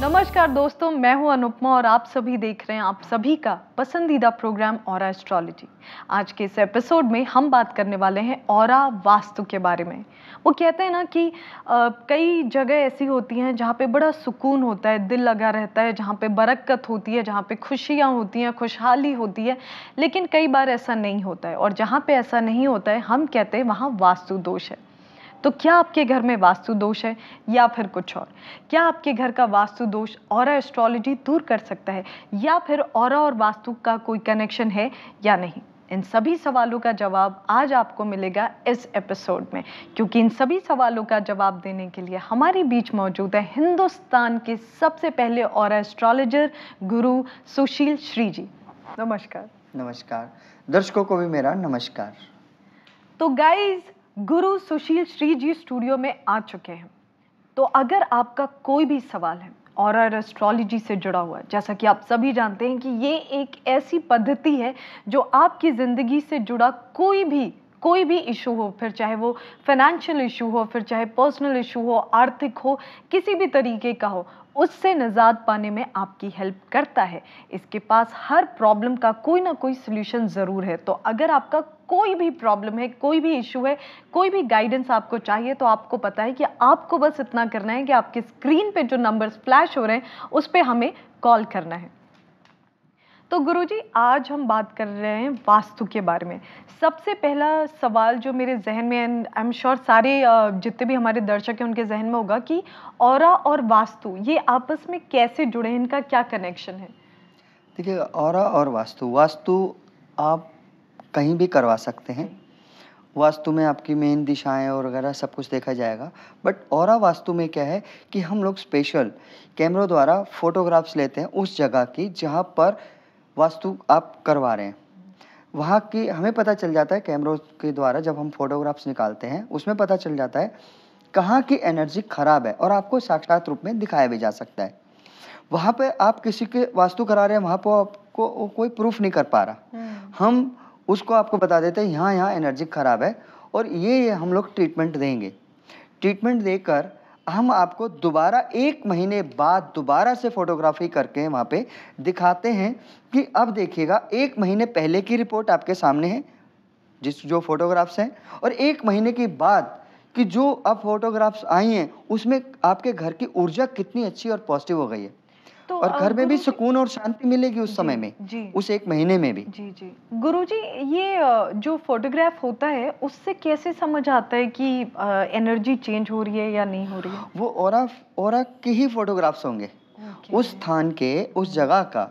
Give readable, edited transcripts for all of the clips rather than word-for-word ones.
नमस्कार दोस्तों, मैं हूं अनुपमा और आप सभी देख रहे हैं आप सभी का पसंदीदा प्रोग्राम ऑरा एस्ट्रोलॉजी। आज के इस एपिसोड में हम बात करने वाले हैं ऑरा वास्तु के बारे में। वो कहते हैं ना कि कई जगह ऐसी होती हैं जहाँ पे बड़ा सुकून होता है, दिल लगा रहता है, जहाँ पे बरकत होती है, जहाँ पे खुशियाँ होती हैं, खुशहाली होती है। लेकिन कई बार ऐसा नहीं होता है और जहाँ पे ऐसा नहीं होता है हम कहते हैं वहाँ वास्तु दोष है। तो क्या आपके घर में वास्तु दोष है या फिर कुछ और? क्या आपके घर का वास्तु दोष ऑरा एस्ट्रोलॉजी दूर कर सकता है या फिर ऑरा और वास्तु का कोई कनेक्शन है या नहीं? इन सभी सवालों का जवाब आज आपको मिलेगा इस एपिसोड में, क्योंकि इन सभी सवालों का जवाब देने के लिए हमारे बीच मौजूद है हिंदुस्तान के सबसे पहले ऑरा एस्ट्रोलॉजर गुरु सुशील श्री जी। नमस्कार। नमस्कार, दर्शकों को भी मेरा नमस्कार। तो गाइज, गुरु सुशील श्री जी स्टूडियो में आ चुके हैं। तो अगर आपका कोई भी सवाल है ऑरा एस्ट्रोलॉजी से जुड़ा हुआ, जैसा कि आप सभी जानते हैं कि ये एक ऐसी पद्धति है जो आपकी ज़िंदगी से जुड़ा कोई भी इशू हो, फिर चाहे वो फाइनेंशियल इशू हो, फिर चाहे पर्सनल इशू हो, आर्थिक हो, किसी भी तरीके का हो, उससे निजात पाने में आपकी हेल्प करता है। इसके पास हर प्रॉब्लम का कोई ना कोई सल्यूशन ज़रूर है। तो अगर आपका कोई भी प्रॉब्लम है, कोई भी इशू है, कोई भी गाइडेंस आपको चाहिए, तो आपको पता है कि आपको बस इतना करना है कि आपकी स्क्रीन पे जो नंबर्स फ्लैश हो रहे हैं उस पर हमें कॉल करना है। तो गुरुजी, आज हम बात कर रहे हैं वास्तु के बारे में। सबसे पहला सवाल जो मेरे जहन में, एंड आई एम श्योर सारे जितने भी हमारे दर्शक हैं उनके जहन में होगा कि ऑरा और वास्तु ये आपस में कैसे जुड़े हैं, इनका क्या कनेक्शन है? देखिए, ऑरा और वास्तु आप कहीं भी करवा सकते हैं। वास्तु में आपकी मेन दिशाएं और वगैरह सब कुछ देखा जाएगा, बट ऑरा वास्तु में क्या है कि हम लोग स्पेशल कैमरों द्वारा फोटोग्राफ्स लेते हैं उस जगह की जहाँ पर वास्तु आप करवा रहे हैं। वहाँ की हमें पता चल जाता है कैमरों के द्वारा, जब हम फोटोग्राफ्स निकालते हैं उसमें पता चल जाता है कहाँ की एनर्जी खराब है और आपको साक्षात रूप में दिखाया भी जा सकता है। वहाँ पे आप किसी के वास्तु करा रहे हैं, वहाँ पर आपको कोई प्रूफ नहीं कर पा रहा, हम उसको आपको बता देते हैं यहाँ एनर्जी खराब है और ये हम लोग ट्रीटमेंट देंगे। ट्रीटमेंट देकर हम आपको दोबारा 1 महीने बाद दोबारा से फोटोग्राफी करके वहाँ पे दिखाते हैं कि अब देखिएगा 1 महीने पहले की रिपोर्ट आपके सामने है जो फोटोग्राफ्स हैं, और 1 महीने के बाद कि जो अब फोटोग्राफ्स आई हैं उसमें आपके घर की ऊर्जा कितनी अच्छी और पॉजिटिव हो गई है। तो और घर में भी सुकून और शांति मिलेगी उस समय में, उस 1 महीने में भी। जी गुरुजी, ये जो फोटोग्राफ होता है उससे कैसे समझ आता है कि एनर्जी चेंज हो रही है या नहीं हो रही है? वो ऑरा के ही फोटोग्राफ्स होंगे। उस स्थान के, उस जगह का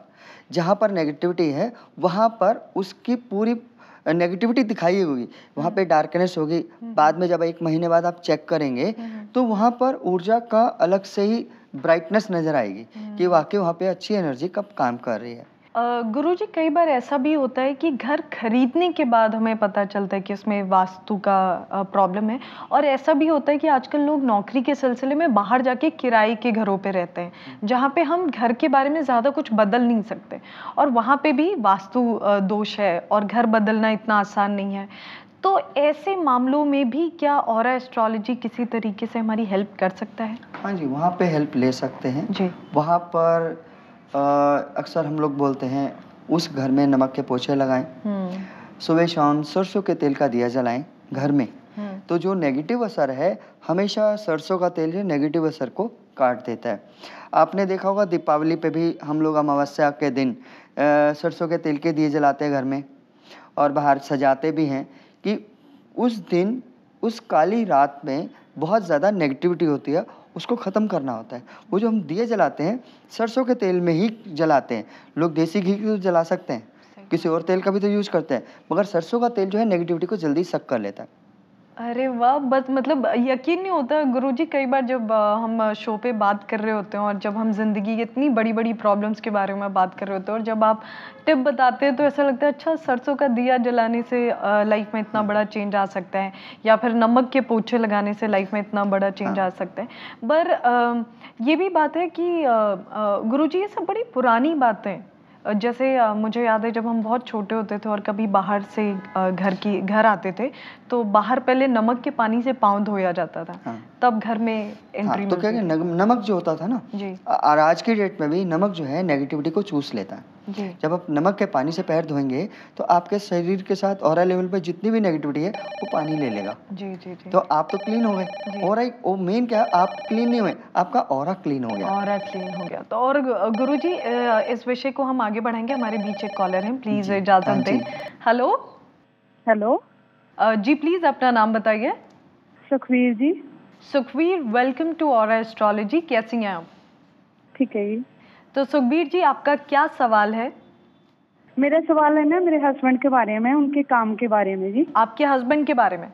जहाँ पर नेगेटिविटी है वहाँ पर उसकी पूरी नेगेटिविटी दिखाई होगी, वहाँ पे डार्कनेस होगी। बाद में जब 1 महीने बाद आप चेक करेंगे तो वहाँ पर ऊर्जा का अलग से ही ब्राइटनेस नजर आएगी कि वाकई वहाँ पे अच्छी एनर्जी कब काम कर रही है। गुरुजी, कई बार ऐसा भी होता है कि घर खरीदने के बाद हमें पता चलता है कि उसमें वास्तु का प्रॉब्लम है, और ऐसा भी होता है कि आजकल लोग नौकरी के सिलसिले में बाहर जाके किराए के घरों पे रहते हैं जहाँ पे हम घर के बारे में ज़्यादा कुछ बदल नहीं सकते, और वहाँ पे भी वास्तु दोष है और घर बदलना इतना आसान नहीं है। तो ऐसे मामलों में भी क्या ऑरा एस्ट्रोलॉजी किसी तरीके से हमारी हेल्प कर सकता है? हाँ जी, वहाँ पे हेल्प ले सकते हैं जी। वहाँ पर अक्सर हम लोग बोलते हैं उस घर में नमक के पोछे लगाएं, सुबह शाम सरसों के तेल का दिया जलाएं घर में। तो जो नेगेटिव असर है, हमेशा सरसों का तेल जो नेगेटिव असर को काट देता है। आपने देखा होगा दीपावली पे भी हम लोग अमावस्या के दिन सरसों के तेल के दिए जलाते हैं घर में और बाहर सजाते भी हैं कि उस दिन, उस काली रात में बहुत ज़्यादा नेगेटिविटी होती है, उसको ख़त्म करना होता है। वो जो हम दिए जलाते हैं सरसों के तेल में ही जलाते हैं। लोग देसी घी को जला सकते हैं, किसी और तेल का भी तो यूज़ करते हैं, मगर सरसों का तेल जो है नेगेटिविटी को जल्दी सक कर लेता है। अरे वाह, बस मतलब यकीन नहीं होता गुरुजी, कई बार जब हम शो पे बात कर रहे होते हैं और जब हम ज़िंदगी की इतनी बड़ी बड़ी प्रॉब्लम्स के बारे में बात कर रहे होते हैं और जब आप टिप बताते हैं तो ऐसा लगता है अच्छा, सरसों का दिया जलाने से लाइफ में इतना बड़ा चेंज आ सकता है, या फिर नमक के पोछे लगाने से लाइफ में इतना बड़ा चेंज आ सकता है। पर ये भी बात है कि गुरुजी ये सब बड़ी पुरानी बातें, जैसे मुझे याद है जब हम बहुत छोटे होते थे और कभी बाहर से घर आते थे तो बाहर पहले नमक के पानी से पाँव धोया जाता था। तब घर में हाँ, एंट्री तो क्या मिलती है, नमक जो होता था ना, जी और आज के डेट में भी नमक जो है नेगेटिविटी को चूस लेता है। जी जब आप नमक के पानी से पैर धोएंगे तो आपके शरीर के साथ ऑरा लेवल पे जितनी भी नेगेटिविटी है वो पानी ले लेगा। जी जी जी तो आप तो क्लीन हो गए। जी और एक वो मेन क्या है, आप क्लीन नहीं हुए, आपका ऑरा क्लीन हो गया। और क्लीन हो गया। तो और गुरुजी इस विषय को हम आगे बढ़ाएंगे। हमारे बीच एक कॉलर हैं, प्लीज जी, हाँ इजाजत दें। जी। हेलो हेलो, जी, प्लीज अपना नाम बताइए। Sukhvir ji. Sukhvir, welcome to Aura astrology. कैसी हैं आप? ठीक है जी। तो सुखबीर जी, आपका क्या सवाल है? मेरा सवाल है ना मेरे हस्बैंड के बारे में, उनके काम के बारे में जी। आपके हस्बैंड के बारे में?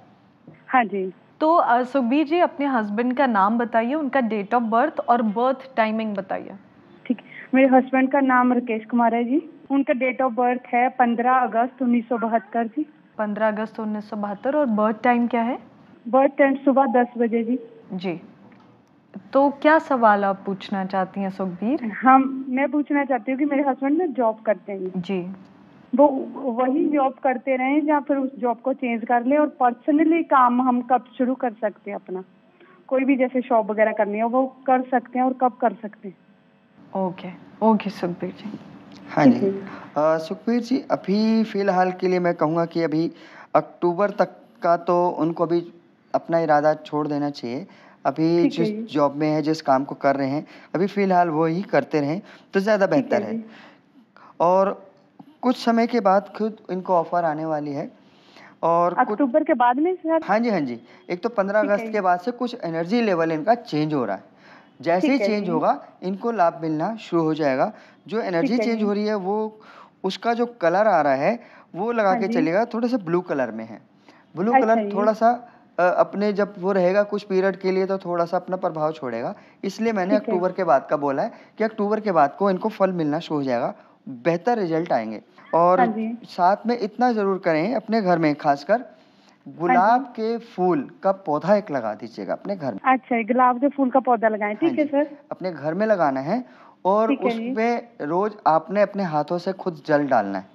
हाँ जी। तो सुखबीर जी, अपने हस्बैंड का नाम बताइए, उनका डेट ऑफ बर्थ और बर्थ टाइमिंग बताइए। ठीक है। मेरे हस्बैंड का नाम राकेश कुमार है जी। उनका डेट ऑफ बर्थ है 15 अगस्त 1972 जी। 15 अगस्त 1972। और बर्थ टाइम क्या है? बर्थ टाइम सुबह 10 बजे जी। जी, तो क्या सवाल आप पूछना चाहती हैं सुखबीर? मैं पूछना चाहती हूँ कि मेरे हस्बैंड ना जॉब करते हैं जी वो वही जॉब करते रहें या फिर उस जॉब को चेंज कर लें, और पर्सनली काम हम कब शुरू कर सकते हैं अपना, कोई भी जैसे शॉप वगैरह करनी है वो कर सकते हैं और कब कर सकते हैं? Okay okay Sukhbir ji. हाँ ठीक जी। है। सुखबीर जी, अभी फ़िलहाल के लिए मैं कहूँगा कि अभी अक्टूबर तक का तो उनको अभी अपना इरादा छोड़ देना चाहिए। अभी ठीक है जिस जी। जॉब में है, जिस काम को कर रहे हैं, अभी फ़िलहाल वो ही करते रहें तो ज़्यादा ठीक बेहतर है है। जी। और कुछ समय के बाद खुद इनको ऑफ़र आने वाली है। और कुछ अक्टूबर के बाद में सर? हाँ जी, हाँ जी। एक तो 15 ठीक है अगस्त जी। के बाद से कुछ एनर्जी लेवल इनका चेंज हो रहा है। जैसे ही ठीक है चेंज जी। होगा, इनको लाभ मिलना शुरू हो जाएगा। जो एनर्जी ठीक है चेंज जी। हो रही है, वो उसका जो कलर आ रहा है, वो लगा हाँ के जी। चलिएगा, थोड़ा-सा ब्लू कलर में है। ब्लू कलर अच्छा जी। थोड़ा-सा अपने जब वो रहेगा कुछ पीरियड के लिए तो थोड़ा-सा अपना प्रभाव छोड़ेगा। इसलिए मैंने ठीक है। अक्टूबर के बाद का बोला है कि अक्टूबर के बाद को इनको फल मिलना शुरू हो जाएगा, बेहतर रिज़ल्ट आएँगे। और हाँ जी। साथ में इतना ज़रूर करें अपने घर में ख़ासकर, हाँ जी। गुलाब के फूल का पौधा एक लगा दीजिएगा अपने घर में। अच्छा, गुलाब के फूल का पौधा लगाएं। हाँ ठीक है जी, सर। अपने घर में लगाना है और ठीक है जी। उसमें रोज़ आपने अपने हाथों से खुद जल डालना है।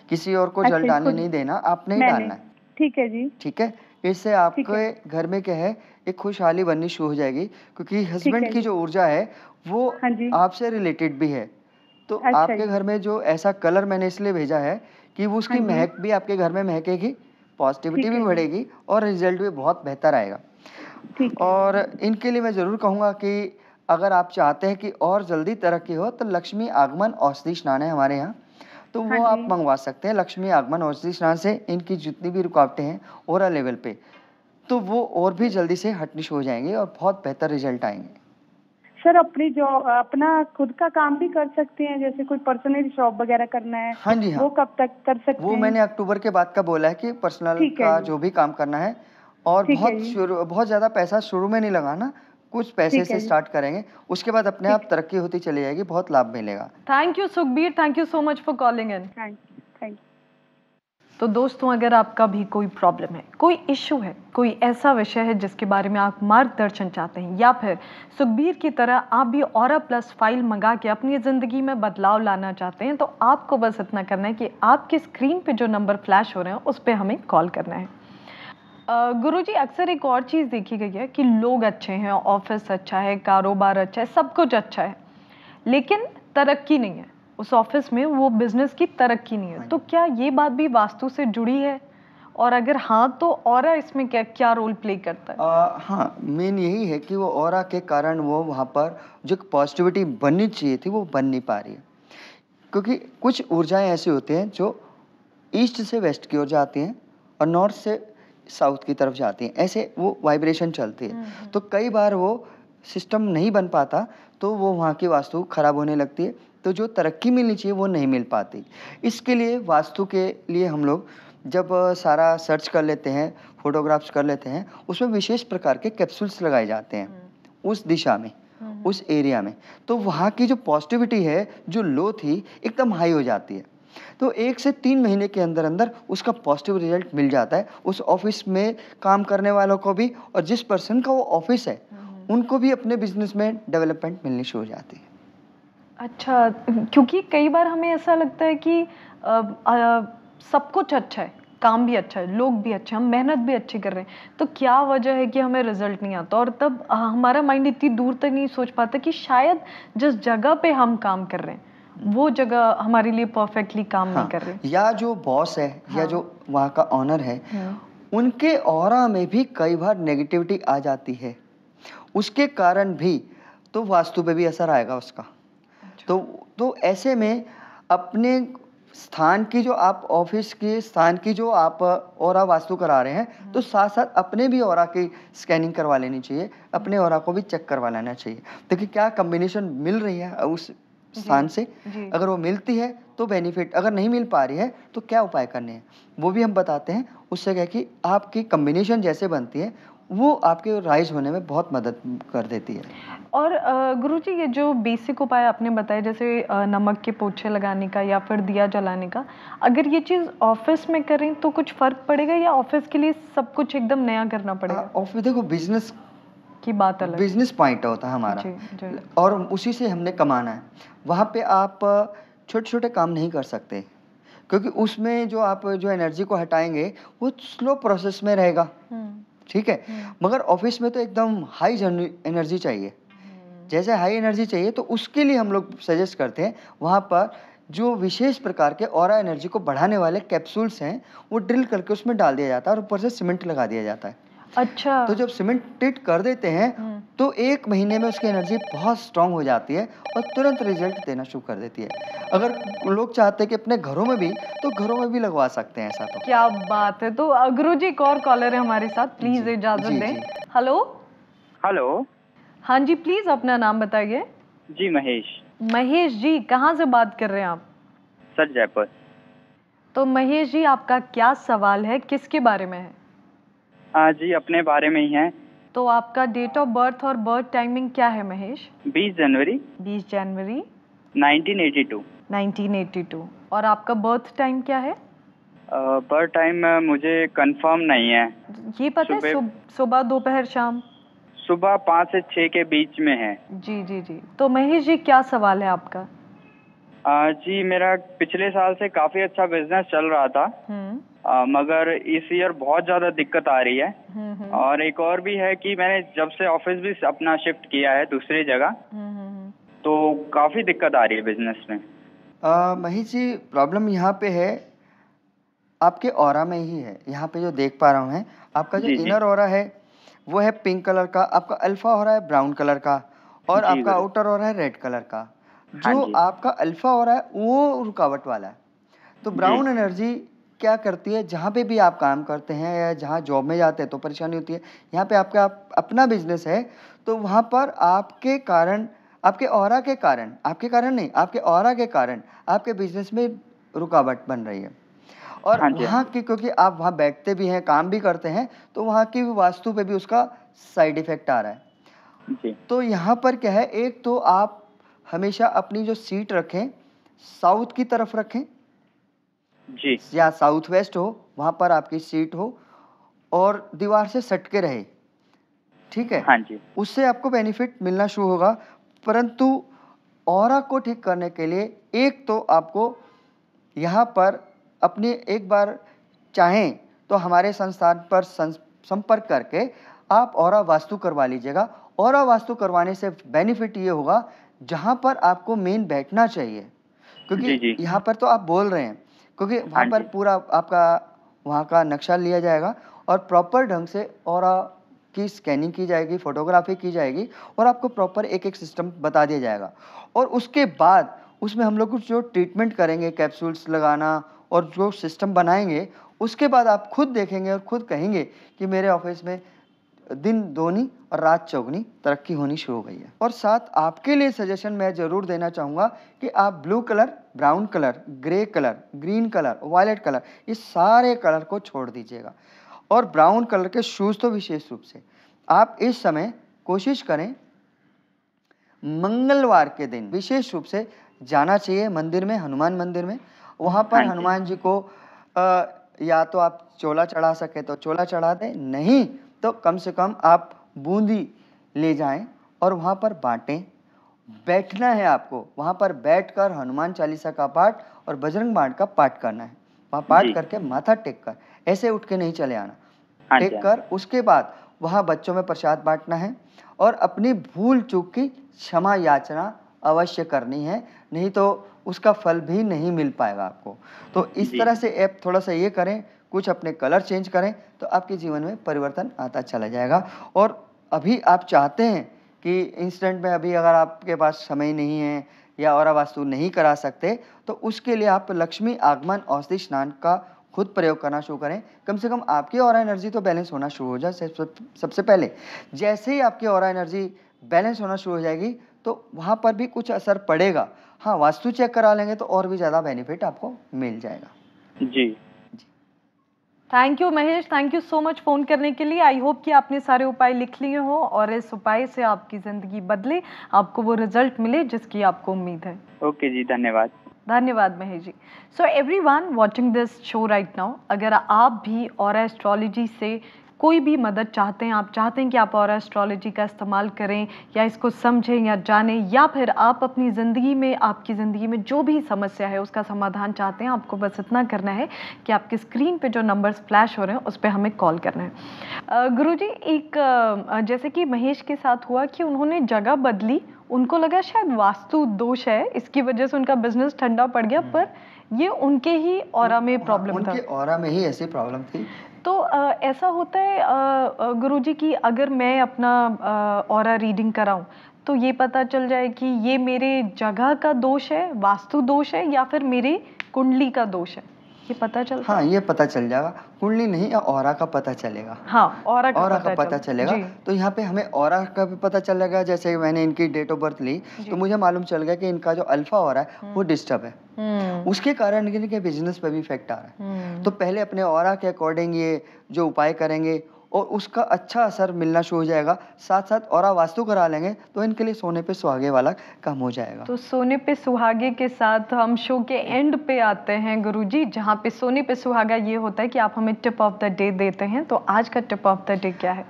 किसी और को जल अच्छा, डालने खुद नहीं देना, आपने ही मैंने। डालना है, ठीक है जी। ठीक है? इससे ठीक है। आपके घर में क्या है, एक खुशहाली बननी शुरू हो जाएगी क्योंकि ठीक हस्बैंड है की जी। जो ऊर्जा है, वो हाँ जी। आपसे रिलेटेड भी है। तो अच्छा आपके जी। घर में जो ऐसा कलर मैंने इसलिए भेजा है कि वो हाँ उसकी जी। महक भी आपके घर में महकेगी, पॉज़िटिविटी ठीक भी है जी। बढ़ेगी और रिज़ल्ट भी बहुत बेहतर आएगा। ठीक है। और इनके लिए मैं ज़रूर कहूँगा कि अगर आप चाहते हैं कि और जल्दी तरक्की हो तो लक्ष्मी आगमन औषधि स्नान है हमारे यहाँ, तो हाँ वो जी। आप मँगवा सकते हैं। लक्ष्मी आगमन औषधि स्नान से इनकी जितनी भी रुकावटें हैं ऑरा लेवल पे, तो वो और भी जल्दी से हटनी शुरू हो जाएँगी और बहुत बेहतर रिज़ल्ट आएँगे। सर अपना खुद का काम भी कर सकते हैं, जैसे कोई पर्सनल शॉप वगैरह करना है, हाँ जी, हाँ। वो कब तक कर सकते वो हैं? मैंने अक्टूबर के बाद का बोला है कि पर्सनल ठीक है का जी। जो भी काम करना है और ठीक है जी। बहुत ज़्यादा पैसा शुरू में नहीं लगाना, कुछ पैसे ठीक से है जी। स्टार्ट करेंगे, उसके बाद अपने ठीक आप तरक्की होती चली जाएगी, बहुत लाभ मिलेगा। Thank you Sukhbir, thank you so much for calling in. Thank thank तो दोस्तों, अगर आपका भी कोई प्रॉब्लम है, कोई इश्यू है, कोई ऐसा विषय है जिसके बारे में आप मार्गदर्शन चाहते हैं, या फिर सुखबीर की तरह आप भी ऑरा प्लस फाइल मंगा के अपनी ज़िंदगी में बदलाव लाना चाहते हैं, तो आपको बस इतना करना है कि आपके स्क्रीन पे जो नंबर फ्लैश हो रहे हैं उस पर हमें कॉल करना है। गुरुजी, अक्सर एक और चीज़ देखी गई है कि लोग अच्छे हैं, ऑफिस अच्छा है, कारोबार अच्छा है, सब कुछ अच्छा है, लेकिन तरक्की नहीं है उस ऑफिस में, वो बिजनेस की तरक्की नहीं है। तो क्या ये बात भी वास्तु से जुड़ी है? और अगर हाँ, तो ऑरा इसमें क्या क्या रोल प्ले करता है? हाँ, मेन यही है कि वो ऑरा के कारण वो वहाँ पर जो पॉजिटिविटी बननी चाहिए थी, वो बन नहीं पा रही है। क्योंकि कुछ ऊर्जाएँ ऐसी होती हैं जो ईस्ट से वेस्ट की ओर जाती हैं और नॉर्थ से साउथ की तरफ जाती हैं, ऐसे वो वाइब्रेशन चलती है। तो कई बार वो सिस्टम नहीं बन पाता, तो वो वहाँ की वास्तु खराब होने लगती है, तो जो तरक्की मिलनी चाहिए वो नहीं मिल पाती। इसके लिए वास्तु के लिए हम लोग जब सारा सर्च कर लेते हैं, फ़ोटोग्राफ्स कर लेते हैं, उसमें विशेष प्रकार के कैप्सूल्स लगाए जाते हैं, उस दिशा में, उस एरिया में। तो वहाँ की जो पॉजिटिविटी है, जो लो थी, एकदम हाई हो जाती है। तो 1 से 3 महीने के अंदर-अंदर उसका पॉजिटिव रिज़ल्ट मिल जाता है। उस ऑफ़िस में काम करने वालों को भी और जिस पर्सन का वो ऑफ़िस है, उनको भी अपने बिज़नेस में डेवलपमेंट मिलनी शुरू हो जाती है। अच्छा, क्योंकि कई बार हमें ऐसा लगता है कि सब कुछ अच्छा है, काम भी अच्छा है, लोग भी अच्छे हैं, हम मेहनत भी अच्छी कर रहे हैं, तो क्या वजह है कि हमें रिजल्ट नहीं आता? और तब हमारा माइंड इतनी दूर तक नहीं सोच पाता कि शायद जिस जगह पे हम काम कर रहे हैं वो जगह हमारे लिए परफेक्टली काम नहीं हाँ, कर रही। या जो बॉस है या हाँ। जो वहाँ का ऑनर है, उनके ऑरा में भी कई बार नेगेटिविटी आ जाती है, उसके कारण भी तो वास्तु पे भी असर आएगा उसका। तो ऐसे में अपने स्थान की जो आप ऑफिस के स्थान की जो आप ऑरा वास्तु करा रहे हैं, तो साथ साथ अपने भी ऑरा की स्कैनिंग करवा लेनी चाहिए, अपने ऑरा को भी चेक करवा लेना चाहिए। देखिए क्या कॉम्बिनेशन मिल रही है उस स्थान से, अगर वो मिलती है तो बेनिफिट, अगर नहीं मिल पा रही है तो क्या उपाय करने हैं वो भी हम बताते हैं। उससे क्या कि आपकी कॉम्बिनेशन जैसे बनती है वो आपके राइज होने में बहुत मदद कर देती है। और गुरुजी ये जो बेसिक उपाय आपने बताए, जैसे नमक के पोछे लगाने का या फिर दिया जलाने का, अगर ये चीज़ ऑफिस में करें तो कुछ फर्क पड़ेगा या ऑफिस के लिए सब कुछ एकदम नया करना पड़ेगा? ऑफिस देखो बिजनेस की बात अलग, बिजनेस पॉइंट होता है हमारा, जी। और उसी से हमने कमाना है। वहाँ पे आप छोटे छोटे काम नहीं कर सकते, क्योंकि उसमें जो आप जो एनर्जी को हटाएंगे वो स्लो प्रोसेस में रहेगा, ठीक है। मगर ऑफिस में तो एकदम हाई एनर्जी चाहिए। जैसे हाई एनर्जी चाहिए तो उसके लिए हम लोग सजेस्ट करते हैं वहाँ पर जो विशेष प्रकार के ऑरा एनर्जी को बढ़ाने वाले कैप्सूल्स हैं वो ड्रिल करके उसमें डाल दिया जाता है और ऊपर से सीमेंट लगा दिया जाता है। अच्छा। तो जब सीमेंटेड कर देते हैं तो 1 महीने में उसकी एनर्जी बहुत स्ट्रांग हो जाती है और तुरंत रिजल्ट देना शुरू कर देती है। अगर लोग चाहते हैं कि अपने घरों में भी, तो घरों में भी लगवा सकते हैं ऐसा। तो क्या बात है। तो गुरुजी एक और कॉलर है हमारे साथ, प्लीज इजाजत दें। हेलो। हेलो। हाँ जी, प्लीज अपना नाम बताइए। जी महेश। महेश जी, कहाँ से बात कर रहे हैं आप? सर जयपुर। तो महेश जी आपका क्या सवाल है, किसके बारे में है? जी अपने बारे में ही है। तो आपका डेट ऑफ बर्थ और बर्थ टाइमिंग क्या है महेश? 20 जनवरी 20 जनवरी 1982। 1982। और आपका बर्थ टाइम क्या है? बर्थ टाइम मुझे कंफर्म नहीं है। ये पता है सुबह दोपहर शाम? सुबह 5 से 6 के बीच में है। जी। तो महेश जी क्या सवाल है आपका? जी मेरा पिछले साल से काफी अच्छा बिजनेस चल रहा था, मगर इस ईयर बहुत ज्यादा दिक्कत आ रही है। और एक और भी है कि मैंने जब से ऑफिस भी अपना शिफ्ट किया है दूसरी जगह, तो काफी दिक्कत आ रही है बिजनेस में। महेश जी प्रॉब्लम यहाँ पे है आपके ऑरा में ही है। यहाँ पे जो देख पा रहा हूँ है आपका जो इनर ऑरा है वो है पिंक कलर का, आपका अल्फा ऑरा है ब्राउन कलर का, और आपका आउटर ऑरा है रेड कलर का। जो आपका अल्फा ऑरा है वो रुकावट वाला है। तो ब्राउन एनर्जी क्या करती है, जहाँ पे भी आप काम करते हैं या जहाँ जॉब में जाते हैं तो परेशानी होती है। यहाँ पे आपका अपना बिजनेस है तो वहाँ पर आपके कारण, आपके ऑरा के कारण, आपके कारण नहीं, आपके ऑरा के कारण आपके बिजनेस में रुकावट बन रही है। और वहाँ की, क्योंकि आप वहाँ बैठते भी हैं काम भी करते हैं, तो वहाँ की वास्तु पे भी उसका साइड इफेक्ट आ रहा है। तो यहाँ पर क्या है, एक तो आप हमेशा अपनी जो सीट रखें साउथ की तरफ रखें जी, या साउथ वेस्ट हो, वहाँ पर आपकी सीट हो और दीवार से सट के रहे, ठीक है। हाँ जी। उससे आपको बेनिफिट मिलना शुरू होगा। परंतु ऑरा को ठीक करने के लिए एक तो आपको यहाँ पर अपने एक बार चाहें तो हमारे संस्थान पर संपर्क करके आप ऑरा वास्तु करवा लीजिएगा। ऑरा वास्तु करवाने से बेनिफिट ये होगा, जहाँ पर आपको मेन बैठना चाहिए, क्योंकि यहाँ पर तो आप बोल रहे हैं, क्योंकि वहाँ पर पूरा आपका वहाँ का नक्शा लिया जाएगा और प्रॉपर ढंग से ऑरा की स्कैनिंग की जाएगी, फोटोग्राफी की जाएगी और आपको प्रॉपर एक एक सिस्टम बता दिया जाएगा। और उसके बाद उसमें हम लोग कुछ जो ट्रीटमेंट करेंगे, कैप्सूल्स लगाना और जो सिस्टम बनाएंगे, उसके बाद आप खुद देखेंगे और खुद कहेंगे कि मेरे ऑफिस में दिन दोनी और रात चौगनी तरक्की होनी शुरू हो गई है। और साथ आपके लिए सजेशन मैं ज़रूर देना चाहूँगा कि आप blue colour, brown colour, grey colour, green colour, violet colour, ये सारे कलर को छोड़ दीजिएगा। और ब्राउन कलर के शूज़ तो विशेष रूप से आप इस समय कोशिश करें मंगलवार के दिन विशेष रूप से जाना चाहिए मंदिर में, हनुमान मंदिर में। वहाँ पर हनुमान जी को या तो आप चोला चढ़ा सके तो चोला चढ़ा दें, नहीं तो कम से कम आप बूंदी ले जाएं और वहाँ पर बांटें। बैठना है आपको, वहाँ पर बैठकर हनुमान चालीसा का पाठ और बजरंग बाण का पाठ करना है। वहाँ पाठ करके माथा टेक कर ऐसे उठ के नहीं चले आना। हाँ जी, टेक कर उसके बाद वहाँ बच्चों में प्रसाद बांटना है और अपनी भूल चूक की क्षमा याचना अवश्य करनी है, नहीं तो उसका फल भी नहीं मिल पाएगा आपको। तो इस जी। तरह से आप थोड़ा सा ये करें, कुछ अपने कलर चेंज करें तो आपके जीवन में परिवर्तन आता चला जाएगा। और अभी आप चाहते हैं कि इंस्टेंट में अभी अगर आपके पास समय नहीं है या औरा वास्तु नहीं करा सकते, तो उसके लिए आप लक्ष्मी आगमन औषधि स्नान का खुद प्रयोग करना शुरू करें। कम से कम आपकी ऑरा एनर्जी तो बैलेंस होना शुरू हो जाए। सबसे पहले जैसे ही आपकी ऑरा एनर्जी बैलेंस होना शुरू हो जाएगी तो वहाँ पर भी कुछ असर पड़ेगा। हाँ, वास्तु चेक करा लेंगे तो और भी ज़्यादा बेनिफिट आपको मिल जाएगा। जी। Thank you Mahesh, thank you so much phone करने के लिए। आई होप कि आपने सारे उपाय लिख लिए हो और इस उपाय से आपकी ज़िंदगी बदले, आपको वो रिजल्ट मिले जिसकी आपको उम्मीद है। ओके जी, धन्यवाद। धन्यवाद Mahesh ji. So everyone watching this show right now, अगर आप भी ऑरा एस्ट्रोलॉजी से कोई भी मदद चाहते हैं, आप चाहते हैं कि आप ऑरा एस्ट्रोलॉजी का इस्तेमाल करें या इसको समझें या जानें, या फिर आप अपनी ज़िंदगी में, आपकी ज़िंदगी में जो भी समस्या है उसका समाधान चाहते हैं, आपको बस इतना करना है कि आपकी स्क्रीन पे जो नंबर्स फ्लैश हो रहे हैं उस पर हमें कॉल करना है। गुरुजी, एक जैसे कि महेश के साथ हुआ कि उन्होंने जगह बदली, उनको लगा शायद वास्तु दोष है, इसकी वजह से उनका बिजनेस ठंडा पड़ गया, पर ये उनके ही ऑरा में प्रॉब्लम था। उनके ऑरा में ही ऐसी प्रॉब्लम थी। तो ऐसा होता है गुरुजी कि अगर मैं अपना ऑरा रीडिंग कराऊं तो ये पता चल जाए कि ये मेरे जगह का दोष है, वास्तु दोष है, या फिर मेरी कुंडली का दोष है, ये पता चलता है? हाँ, ये पता चल जाएगा। कुंडली नहीं, ऑरा का पता चलेगा। हाँ, ऑरा का पता चलेगा। तो यहाँ पे हमें ऑरा का भी पता चलेगा। जैसे मैंने इनकी डेट ऑफ बर्थ ली तो मुझे मालूम चल गया कि इनका जो अल्फा ऑरा है वो डिस्टर्ब है, उसके कारण इनके बिजनेस पे भी इफेक्ट आ रहा है। तो पहले अपने ऑरा के अकॉर्डिंग ये जो उपाय करेंगे और उसका अच्छा असर मिलना शुरू हो जाएगा। साथ साथ ऑरा वास्तु करा लेंगे तो इनके लिए सोने पे सुहागे वाला काम हो जाएगा। तो सोने पे सुहागे के साथ हम शो के एंड पे आते हैं गुरुजी, जहाँ पे सोने पे सुहागा ये होता है कि आप हमें टिप ऑफ द डे देते हैं। तो आज का टिप ऑफ द डे क्या है?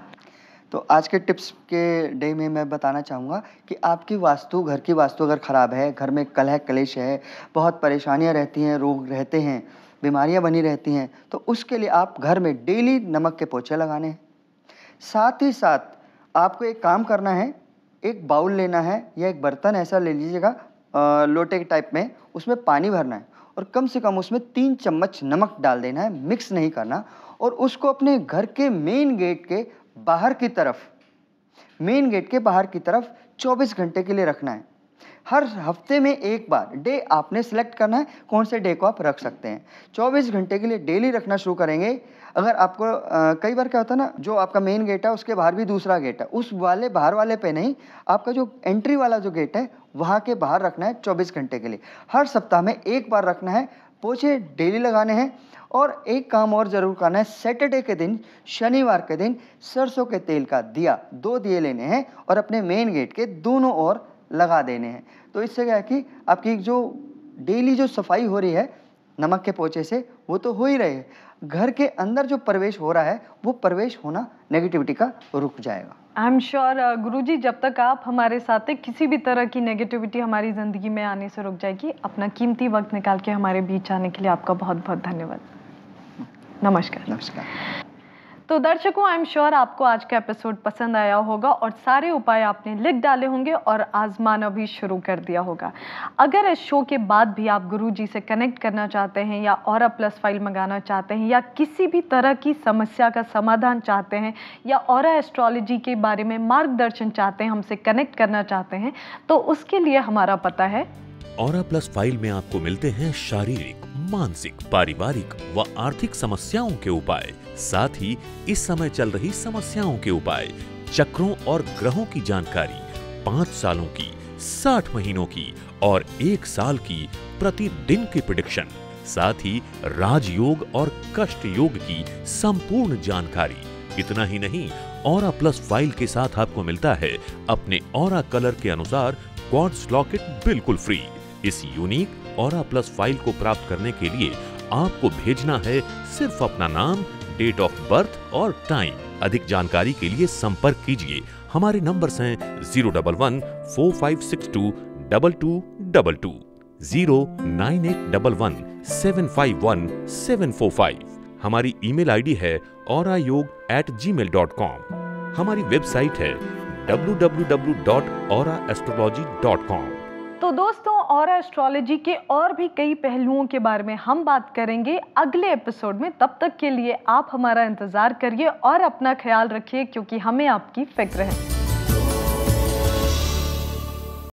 तो आज के टिप्स के डे में मैं बताना चाहूँगा कि आपकी वास्तु, घर की वास्तु अगर ख़राब है, घर में कलह कलेश है, बहुत परेशानियाँ रहती हैं, रोग रहते हैं, बीमारियाँ बनी रहती हैं, तो उसके लिए आप घर में डेली नमक के पोछे लगाने हैं। साथ ही साथ आपको एक काम करना है, एक बाउल लेना है या एक बर्तन ऐसा ले लीजिएगा लोटे के टाइप में, उसमें पानी भरना है और कम से कम उसमें 3 चम्मच नमक डाल देना है, मिक्स नहीं करना, और उसको अपने घर के मेन गेट के बाहर की तरफ 24 घंटे के लिए रखना है। हर हफ्ते में एक बार डे आपने सेलेक्ट करना है कौन से डे को आप रख सकते हैं। 24 घंटे के लिए डेली रखना शुरू करेंगे। अगर आपको कई बार क्या होता है ना, जो आपका मेन गेट है उसके बाहर भी दूसरा गेट है, उस वाले बाहर वाले पे नहीं, आपका जो एंट्री वाला जो गेट है वहाँ के बाहर रखना है 24 घंटे के लिए। हर सप्ताह में एक बार रखना है, पोछे डेली लगाने हैं। और एक काम और ज़रूर करना है, सैटरडे के दिन, शनिवार के दिन सरसों के तेल का दिया 2 दिए लेने हैं और अपने मेन गेट के दोनों ओर लगा देने हैं। तो इससे क्या है कि आपकी जो डेली जो सफाई हो रही है नमक के पोछे से, वो तो हो ही रही है, घर के अंदर जो प्रवेश हो रहा है वो प्रवेश होना नेगेटिविटी का रुक जाएगा। आई एम श्योर गुरुजी, जब तक आप हमारे साथ हैं किसी भी तरह की नेगेटिविटी हमारी ज़िंदगी में आने से रुक जाएगी। अपना कीमती वक्त निकाल के हमारे बीच आने के लिए आपका बहुत बहुत धन्यवाद। नमस्कार। नमस्कार। तो दर्शकों, आई एम श्योर आपको आज का एपिसोड पसंद आया होगा और सारे उपाय आपने लिख डाले होंगे और आजमाना भी शुरू कर दिया होगा। अगर इस शो के बाद भी आप गुरुजी से कनेक्ट करना चाहते हैं या ऑरा प्लस फाइल मंगाना चाहते हैं या किसी भी तरह की समस्या का समाधान चाहते हैं या ऑरा एस्ट्रोलॉजी के बारे में मार्गदर्शन चाहते हैं, हमसे कनेक्ट करना चाहते हैं, तो उसके लिए हमारा पता है ऑरा प्लस फाइल में आपको मिलते हैं शारीरिक, मानसिक, पारिवारिक व आर्थिक समस्याओं के उपाय, साथ ही इस समय चल रही समस्याओं के उपाय, चक्रों और ग्रहों की जानकारी, 5 सालों की, 60 महीनों की और 1 साल की प्रतिदिन की प्रेडिक्शन, साथ ही राजयोग और कष्ट योग की संपूर्ण जानकारी। इतना ही नहीं, ऑरा प्लस फाइल के साथ आपको मिलता है अपने ऑरा कलर के अनुसार क्वार्ट्ज लॉकेट बिल्कुल फ्री। इस यूनिक ऑरा प्लस फाइल को प्राप्त करने के लिए आपको भेजना है सिर्फ अपना नाम, डेट ऑफ बर्थ और टाइम। अधिक जानकारी के लिए संपर्क कीजिए। हमारे नंबर्स हैं 011-4562-2222, 09811-751-745। हमारी ईमेल आईडी है auraयोग@gmail.com। हमारी वेबसाइट है www.auraastrology.com। तो दोस्तों, ऑरा एस्ट्रोलॉजी के और भी कई पहलुओं के बारे में हम बात करेंगे अगले एपिसोड में। तब तक के लिए आप हमारा इंतजार करिए और अपना ख्याल रखिए, क्योंकि हमें आपकी फिक्र है।